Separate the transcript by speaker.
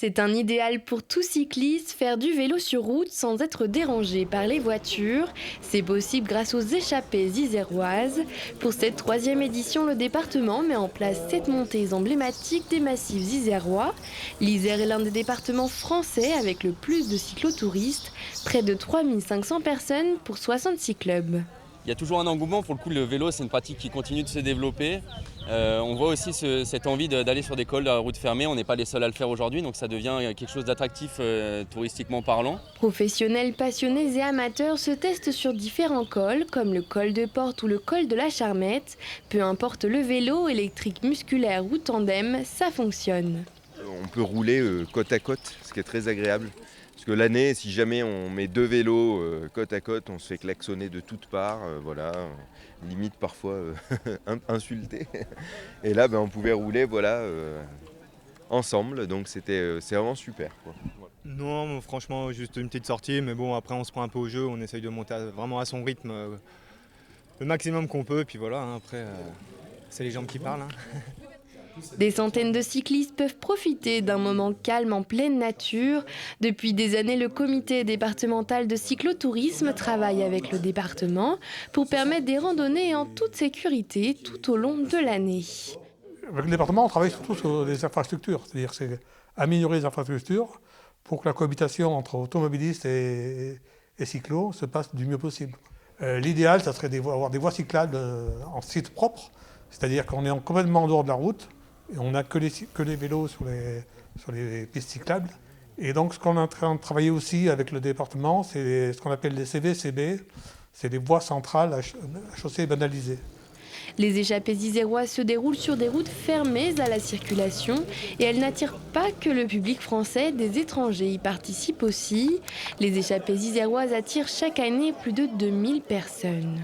Speaker 1: C'est un idéal pour tout cycliste, faire du vélo sur route sans être dérangé par les voitures. C'est possible grâce aux échappées iséroises. Pour cette troisième édition, le département met en place 7 montées emblématiques des massifs isérois. L'Isère est l'un des départements français avec le plus de cyclotouristes, près de 3500 personnes pour 66 clubs.
Speaker 2: Il y a toujours un engouement, pour le coup le vélo c'est une pratique qui continue de se développer. On voit aussi cette envie d'aller sur des cols à route fermée, on n'est pas les seuls à le faire aujourd'hui, donc ça devient quelque chose d'attractif touristiquement parlant.
Speaker 1: Professionnels, passionnés et amateurs se testent sur différents cols, comme le col de Porte ou le col de la Charmette. Peu importe le vélo, électrique, musculaire ou tandem, ça fonctionne.
Speaker 3: On peut rouler côte à côte, ce qui est très agréable. Parce que l'année, si jamais on met deux vélos côte à côte, on se fait klaxonner de toutes parts, voilà, limite parfois insulté. Et là, on pouvait rouler ensemble, donc c'est vraiment super, quoi.
Speaker 4: Non, franchement, juste une petite sortie, mais bon, après on se prend un peu au jeu, on essaye de monter vraiment à son rythme le maximum qu'on peut, puis voilà, hein, après c'est les jambes qui parlent. Hein.
Speaker 1: Des centaines de cyclistes peuvent profiter d'un moment calme en pleine nature. Depuis des années, le comité départemental de cyclotourisme travaille avec le département pour permettre des randonnées en toute sécurité tout au long de l'année.
Speaker 5: Avec le département, on travaille surtout sur les infrastructures, c'est-à-dire c'est améliorer les infrastructures pour que la cohabitation entre automobilistes et cyclos se passe du mieux possible. L'idéal, ça serait d'avoir des voies cyclables en site propre, c'est-à-dire qu'on est complètement en dehors de la route et on n'a que les vélos sur les pistes cyclables. Et donc ce qu'on est en train de travailler aussi avec le département, c'est ce qu'on appelle les CVCB, c'est les voies centrales à chaussée banalisée.
Speaker 1: Les échappées iséroises se déroulent sur des routes fermées à la circulation et elles n'attirent pas que le public français, des étrangers y participent aussi. Les échappées iséroises attirent chaque année plus de 2000 personnes.